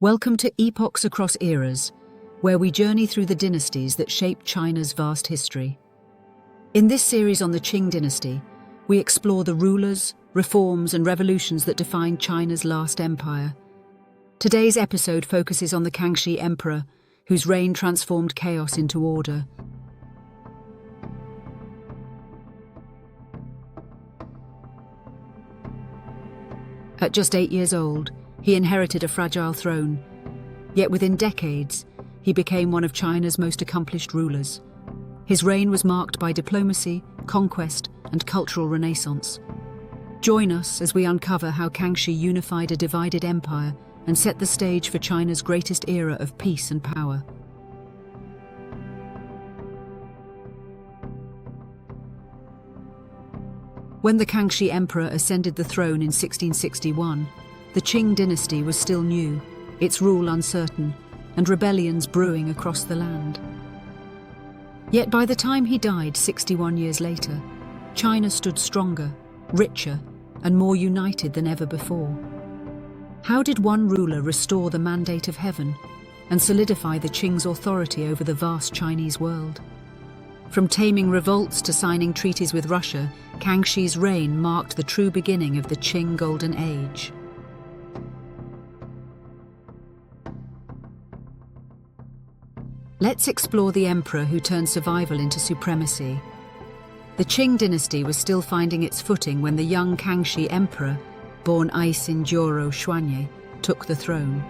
Welcome to Epochs Across Eras, where we journey through the dynasties that shaped China's vast history. In this series on the Qing dynasty, we explore the rulers, reforms, and revolutions that defined China's last empire. Today's episode focuses on the Kangxi Emperor, whose reign transformed chaos into order. At just 8 years old, he inherited a fragile throne, yet within decades, he became one of China's most accomplished rulers. His reign was marked by diplomacy, conquest, and cultural renaissance. Join us as we uncover how Kangxi unified a divided empire and set the stage for China's greatest era of peace and power. When the Kangxi Emperor ascended the throne in 1661, the Qing dynasty was still new, its rule uncertain, and rebellions brewing across the land. Yet by the time he died 61 years later, China stood stronger, richer, and more united than ever before. How did one ruler restore the mandate of heaven and solidify the Qing's authority over the vast Chinese world? From taming revolts to signing treaties with Russia, Kangxi's reign marked the true beginning of the Qing Golden Age. Let's explore the emperor who turned survival into supremacy. The Qing dynasty was still finding its footing when the young Kangxi Emperor, born Aisin Joro Xuanye, took the throne.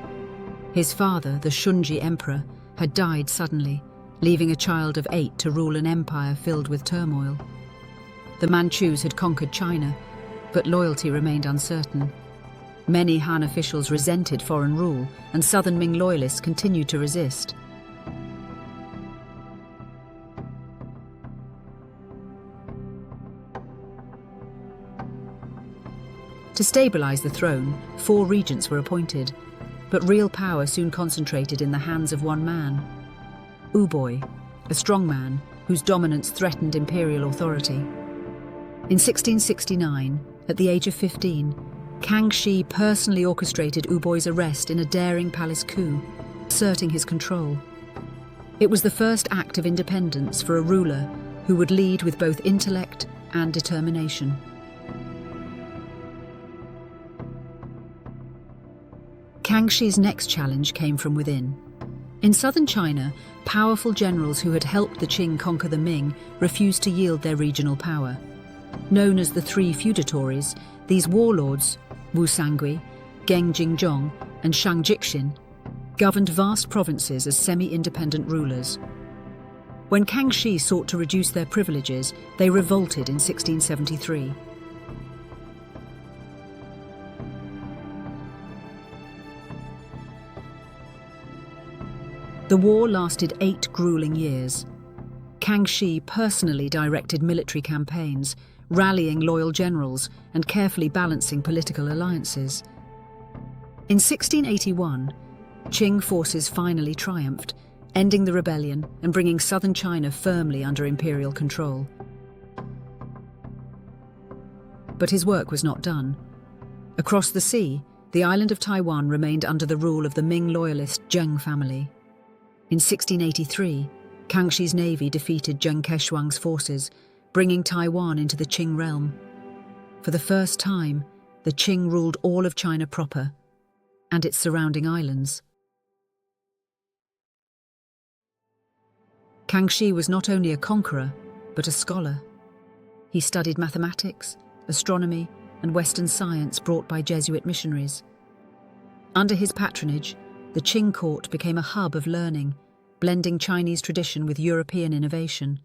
His father, the Shunji Emperor, had died suddenly, leaving a child of 8 to rule an empire filled with turmoil. The Manchus had conquered China, but loyalty remained uncertain. Many Han officials resented foreign rule, and southern Ming loyalists continued to resist. To stabilize the throne, 4 regents were appointed, but real power soon concentrated in the hands of one man, Uboi, a strong man whose dominance threatened imperial authority. In 1669, at the age of 15, Kangxi personally orchestrated Uboi's arrest in a daring palace coup, asserting his control. It was the first act of independence for a ruler who would lead with both intellect and determination. Kangxi's next challenge came from within. In southern China, powerful generals who had helped the Qing conquer the Ming refused to yield their regional power. Known as the Three Feudatories, these warlords, Wu Sangui, Geng Jingzhong, and Shang Jixin, governed vast provinces as semi-independent rulers. When Kangxi sought to reduce their privileges, they revolted in 1673. The war lasted 8 grueling years. Kangxi personally directed military campaigns, rallying loyal generals and carefully balancing political alliances. In 1681, Qing forces finally triumphed, ending the rebellion and bringing southern China firmly under imperial control. But his work was not done. Across the sea, the island of Taiwan remained under the rule of the Ming loyalist Zheng family. In 1683, Kangxi's navy defeated Zheng Keshuang's forces, bringing Taiwan into the Qing realm. For the first time, the Qing ruled all of China proper and its surrounding islands. Kangxi was not only a conqueror, but a scholar. He studied mathematics, astronomy, and Western science brought by Jesuit missionaries. Under his patronage, the Qing court became a hub of learning, blending Chinese tradition with European innovation.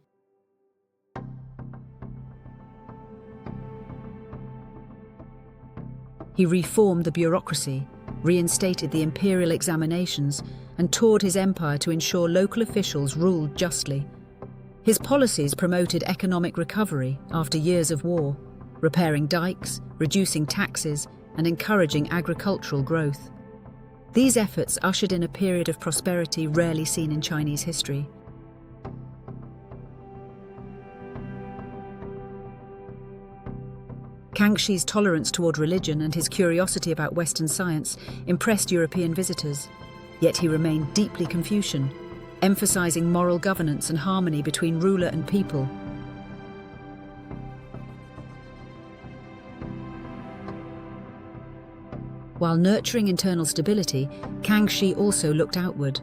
He reformed the bureaucracy, reinstated the imperial examinations, and toured his empire to ensure local officials ruled justly. His policies promoted economic recovery after years of war, repairing dikes, reducing taxes, and encouraging agricultural growth. These efforts ushered in a period of prosperity rarely seen in Chinese history. Kangxi's tolerance toward religion and his curiosity about Western science impressed European visitors, yet he remained deeply Confucian, emphasizing moral governance and harmony between ruler and people. While nurturing internal stability, Kangxi also looked outward.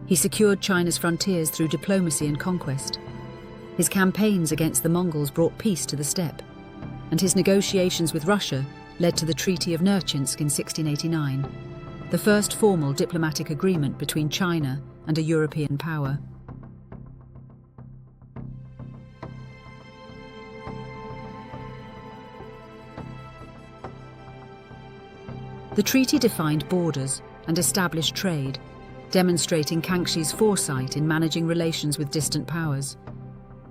He secured China's frontiers through diplomacy and conquest. His campaigns against the Mongols brought peace to the steppe, and his negotiations with Russia led to the Treaty of Nerchinsk in 1689, the first formal diplomatic agreement between China and a European power. The treaty defined borders and established trade, demonstrating Kangxi's foresight in managing relations with distant powers.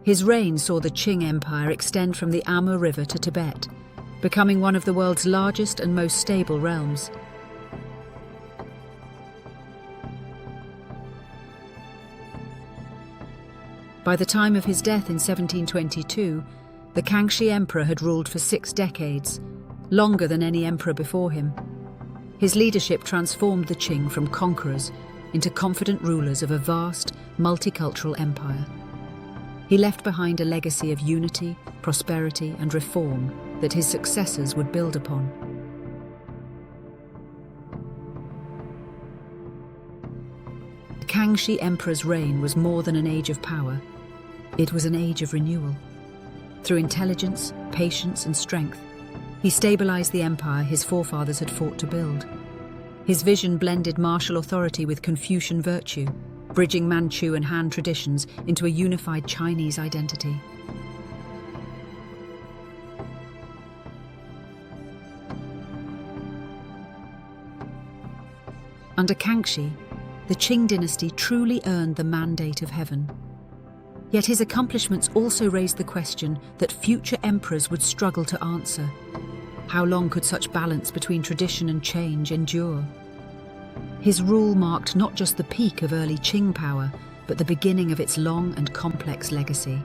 His reign saw the Qing Empire extend from the Amur River to Tibet, becoming one of the world's largest and most stable realms. By the time of his death in 1722, the Kangxi Emperor had ruled for 6 decades, longer than any emperor before him. His leadership transformed the Qing from conquerors into confident rulers of a vast, multicultural empire. He left behind a legacy of unity, prosperity, and reform that his successors would build upon. The Kangxi Emperor's reign was more than an age of power. It was an age of renewal. Through intelligence, patience, and strength, he stabilized the empire his forefathers had fought to build. His vision blended martial authority with Confucian virtue, bridging Manchu and Han traditions into a unified Chinese identity. Under Kangxi, the Qing dynasty truly earned the mandate of heaven. Yet his accomplishments also raised the question that future emperors would struggle to answer. How long could such balance between tradition and change endure? His rule marked not just the peak of early Qing power, but the beginning of its long and complex legacy.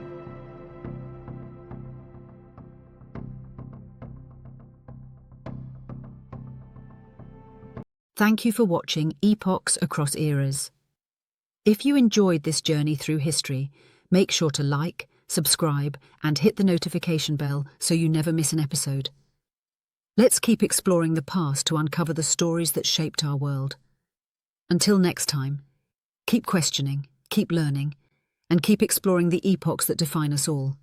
Thank you for watching Epochs Across Eras. If you enjoyed this journey through history, make sure to like, subscribe, and hit the notification bell so you never miss an episode. Let's keep exploring the past to uncover the stories that shaped our world. Until next time, keep questioning, keep learning, and keep exploring the epochs that define us all.